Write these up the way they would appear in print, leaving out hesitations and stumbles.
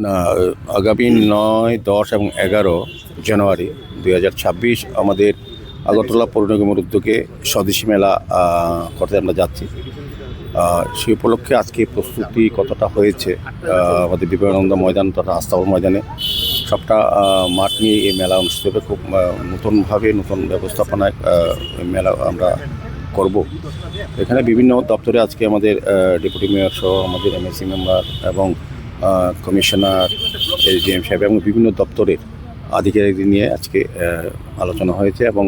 না, আগামী ৯, ১০ এবং ১১ জানুয়ারি ২০২৬ আমাদের আগরতলা পৌর নিগমের উদ্যোগে স্বদেশী মেলা করতে আমরা যাচ্ছি। সেই উপলক্ষে আজকে প্রস্তুতি কতটা হয়েছে আমাদের বিবেকানন্দ ময়দান তথা আস্তাবল ময়দানে সবটা মাঠ নিয়ে এই মেলা অনুষ্ঠিত হবে। খুব নতুনভাবে নতুন ব্যবস্থাপনায় মেলা আমরা করব। এখানে বিভিন্ন দপ্তরে আজকে আমাদের ডেপুটি মেয়র সহ আমাদের এমএসি মেম্বার এবং কমিশনার এসডিএম সাহেব এবং বিভিন্ন দপ্তরের আধিকারিকদের নিয়ে আজকে আলোচনা হয়েছে এবং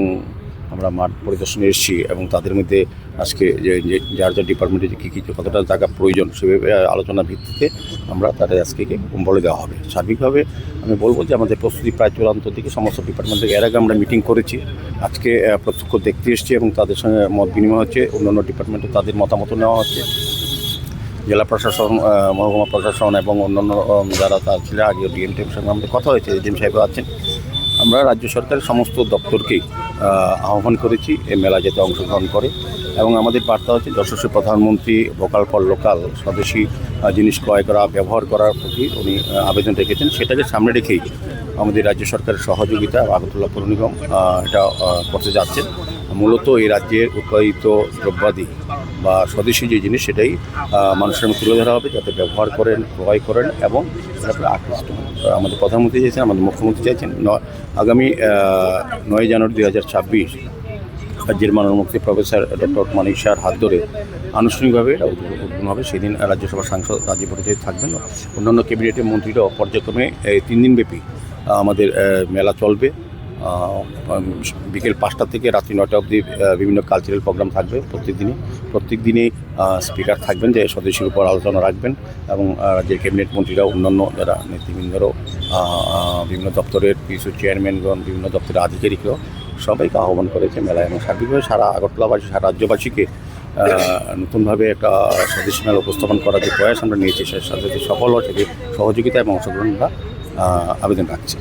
আমরা মাঠ পরিদর্শনে এসেছি এবং তাদের মধ্যে আজকে যে যার যার ডিপার্টমেন্টে যে কী কতটা জায়গা প্রয়োজন সেভাবে আলোচনার ভিত্তিতে আমরা তাদের আজকে বলে দেওয়া হবে। সার্বিকভাবে আমি বলবো যে আমাদের প্রস্তুতি প্রায় চূড়ান্ত দিকে সমস্ত ডিপার্টমেন্ট থেকে। এর আগে আমরা মিটিং করেছি, আজকে প্রত্যক্ষ দেখতে এসেছি এবং তাদের সঙ্গে মত বিনিময় হচ্ছে। অন্যান্য ডিপার্টমেন্টে তাদের মতামত নেওয়া হচ্ছে। জেলা প্রশাসন, মহকুমা প্রশাসন এবং অন্যান্য যারা তার ছিল আগে ডিএমটির সঙ্গে আমাদের কথা হয়েছে, এসডিএম সাহেব আছেন। আমরা রাজ্য সরকারের সমস্ত দপ্তরকেই আহ্বান করেছি এই মেলা যাতে অংশগ্রহণ করে এবং আমাদের বার্তা হচ্ছে যশস্বী প্রধানমন্ত্রী ভোকাল ফর লোকাল, স্বদেশী জিনিস ক্রয় করা ব্যবহার করার প্রতি উনি আবেদন রেখেছেন। সেটাকে সামনে রেখেই আমাদের রাজ্য সরকারের সহযোগিতা আগরতলা পৌর নিগম এটা করতে যাচ্ছেন। মূলত এই রাজ্যের উৎপাদিত দ্রব্যাদি বা স্বদেশী যে জিনিস সেটাই মানুষের মধ্যে তুলে ধরা হবে যাতে ব্যবহার করেন, ক্রয় করেন এবং সেটা আকৃষ্ট হন। আমাদের প্রধানমন্ত্রী চাইছেন, আমাদের মুখ্যমন্ত্রী চাইছেন আগামী ৯ জানুয়ারি ২০২৬ রাজ্যের মাননীয় মুখ্যমন্ত্রী প্রফেসর ডক্টর মানিক শাহর হাত ধরে আনুষ্ঠানিকভাবে এটা উদ্বোধন হবে। সেদিন রাজ্যসভার সাংসদ রাজ্য পরিচয় থাকবেন, অন্যান্য ক্যাবিনেটের মন্ত্রীরাও পর্যায়ক্রমে 3 দিনব্যাপী আমাদের মেলা চলবে। বিকেল ৫টা থেকে রাত্রি ৯টা অবধি বিভিন্ন কালচারাল প্রোগ্রাম থাকবে। প্রত্যেক দিনই স্পিকার থাকবেন যে স্বদেশীর উপর আলোচনা রাখবেন এবং রাজ্যের ক্যাবিনেট মন্ত্রীরাও অন্যান্য যারা নেতৃবৃন্দরাও বিভিন্ন দপ্তরের কিছু চেয়ারম্যানগণ, বিভিন্ন দপ্তরের আধিকারিকরাও সবাইকে আহ্বান করেছে মেলায় এবং সার্বিকভাবে সারা আগরতলাবাসী, সারা রাজ্যবাসীকে নতুনভাবে একটা স্বদেশী মেলা উপস্থাপন করার যে প্রয়াস আমরা নিয়েছি, সেটার সাথে সফল হচ্ছে সহযোগিতা এবং অংশগ্রহণ আমরা আবেদন রাখছি।